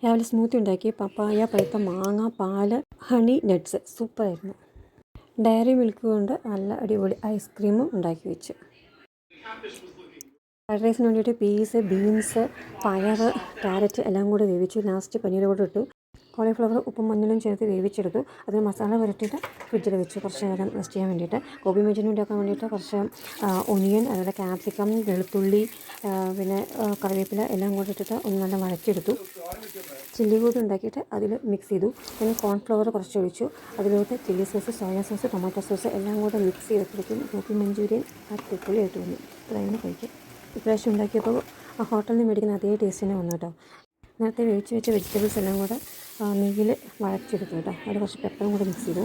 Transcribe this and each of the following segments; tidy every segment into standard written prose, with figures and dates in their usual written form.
രാവിലെ സ്മൂത്തി ഉണ്ടാക്കി. പപ്പായ, പഴുത്ത മാങ്ങ, പാല്, ഹണി, നട്ട്സ്. സൂപ്പറായിരുന്നു. ഡയറി മിൽക്ക് കൊണ്ട് നല്ല അടിപൊളി ഐസ്ക്രീമും ഉണ്ടാക്കി വെച്ചു. ഫ്രൈഡ് റൈസിന് വേണ്ടിയിട്ട് പീസ്, ബീൻസ്, പയർ, ക്യാരറ്റ് എല്ലാം കൂടെ വേവിച്ചു. ലാസ്റ്റ് പനീർ കൂടെ ഇട്ടു. കോളിഫ്ലവർ ഉപ്പും മഞ്ഞളും ചേർത്ത് വേവിച്ചെടുത്തു. അതിന് മസാല പുരട്ടിയിട്ട് ഫ്രിഡ്ജിൽ വെച്ചു കുറച്ച് നേരം റെസ്റ്റ് ചെയ്യാൻ വേണ്ടിയിട്ട്. ഗോബി മഞ്ചൂരിയൻ ഉണ്ടാക്കാൻ വേണ്ടിയിട്ട് കുറച്ച് ഒനിയൻ, അതുപോലെ ക്യാപ്സിക്കം, വെളുത്തുള്ളി, പിന്നെ കറിവേപ്പില എല്ലാം കൂടെ ഇട്ടിട്ട് ഒന്ന് നല്ല വഴറ്റിയെടുത്തു. ചില്ലി ഗോബി ഉണ്ടാക്കിയിട്ട് അതിൽ മിക്സ് ചെയ്തു. പിന്നെ കോൺഫ്ലവർ കുറച്ച് ഒഴിച്ചു. അതിലോട്ട് chilli sauce, soya sauce, tomato sauce എല്ലാം കൂടെ മിക്സ് ചെയ്തിട്ടും ഗോബി മഞ്ചൂരിയൻ അടിപൊളിയായിട്ട് വന്നു. അതായിരുന്നു കഴിക്കും. ഇപ്രാവശ്യം ഉണ്ടാക്കിയപ്പോൾ ഹോട്ടലിൽ നിന്ന് മേടിക്കുന്ന അതേ ടേസ്റ്റ് തന്നെ വന്നു കേട്ടോ. നേരത്തെ വേവിച്ച് വെച്ച വെജിറ്റബിൾസ് എല്ലാം കൂടെ നെയ്യിൽ വഴച്ചെടുത്തു കേട്ടോ. അതിൽ കുറച്ച് പെപ്പറും കൂടെ മിക്സ് ചെയ്തു.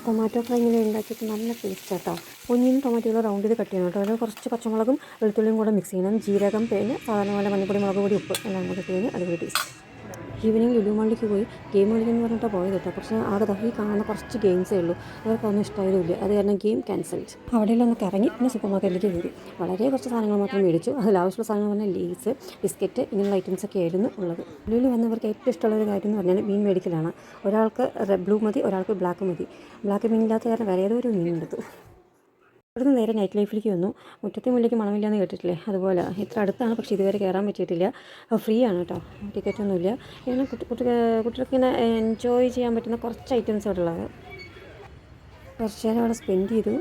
ടൊമാറ്റോ ഫ്രൈ ഇങ്ങനെ ഉണ്ടാക്കിയിട്ട് നല്ല ടേസ്റ്റ് കേട്ടോ. ഒന്നിനും ടൊമാറ്റോകൾ റൗണ്ട് ചെയ്ത് കട്ട് ചെയ്യണം കേട്ടോ. അതിൽ കുറച്ച് പച്ചമുളകും വെളുത്തുള്ളിയും കൂടെ മിക്സ് ചെയ്യണം. ജീരകം, പിന്നെ സാധാരണ പോലെ മഞ്ഞപ്പൊടി, മുളക് പൊടി, ഉപ്പ് എല്ലാം കൂടെ ഇട്ട് കഴിഞ്ഞാൽ അടിപൊളി ടേസ്റ്റ്. ഈവനിങ് ലുലു മാളിലേക്ക് പോയി ഗെയിം കളിക്കുന്നു പറഞ്ഞിട്ട് പോയത് കേട്ടോ. പക്ഷേ ആകെ ഈ കാണുന്ന കുറച്ച് ഗെയിംസേ ഉള്ളൂ. അവർക്കൊന്നും ഇഷ്ടമായതുമില്ല. അത് കാരണം ഗെയിം ക്യാൻസൽഡ്. അവിടെയെല്ലാം ഒന്ന് ഇറങ്ങി പിന്നെ സൂപ്പർ മാർക്കറ്റിലേക്ക് കയറി. വളരെ കുറച്ച് സാധനങ്ങൾ മാത്രം മേടിച്ചു. അതിൽ ആവശ്യമുള്ള സാധനങ്ങൾ പറഞ്ഞാൽ ലേസ്, ബിസ്ക്കറ്റ് ഇങ്ങനെയുള്ള ഐറ്റംസൊക്കെ ആയിരുന്നു ഉള്ളത്. ലുലുവിൽ വന്നവർക്ക് ഏറ്റവും ഇഷ്ടമുള്ള ഒരു കാര്യം എന്ന് പറഞ്ഞാൽ മീൻ മേടിക്കലാണ്. ഒരാൾക്ക് ബ്ലൂ മതി, ഒരാൾക്ക് ബ്ലാക്ക് മതി. ബ്ലാക്ക് മീനില്ലാത്ത കാരണം വേറെ ഏതോ ഒരു മീൻ എടുത്തു. ഇവിടുന്ന് നേരെ നൈറ്റ് ലൈഫിലേക്ക് വന്നു. മുറ്റത്തെ മുല്ലേക്ക് മണമില്ലാന്ന് കേട്ടിട്ടില്ലേ, അതുപോലെ ഇത്ര അടുത്താണ്. പക്ഷേ ഇതുവരെ കയറാൻ പറ്റിയിട്ടില്ല. ഫ്രീ ആണ് കേട്ടോ, ടിക്കറ്റൊന്നുമില്ല. ഇങ്ങനെ കുട്ടികൾക്ക് ഇങ്ങനെ എൻജോയ് ചെയ്യാൻ പറ്റുന്ന കുറച്ച് ഐറ്റംസ് അവിടെ ഉള്ളത്. കുറച്ച് നേരം അവിടെ സ്പെൻഡ് ചെയ്തു.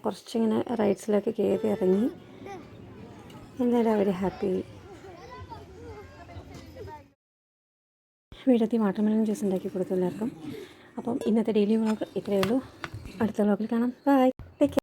കുറച്ചിങ്ങനെ റൈഡ്സിലൊക്കെ കയറി ഇറങ്ങി. എന്തായാലും അവർ ഹാപ്പി. വീടെത്തി വാട്ടർമെലൺ ജ്യൂസ് ഉണ്ടാക്കി കൊടുത്തു എല്ലാവർക്കും. അപ്പം ഇന്നത്തെ ഡെയിലി വ്ളോഗ് ഇത്രയേ ഉള്ളൂ. അടുത്ത വ്ളോഗിൽ കാണാം. ബൈ.